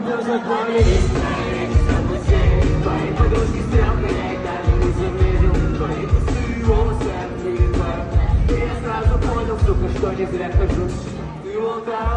будто запалились. Твои подружки стрелка, я их даже не заметил. Твои пустые волосы активизма. И я сразу понял, сука, что не зря хожу. Ты волкова.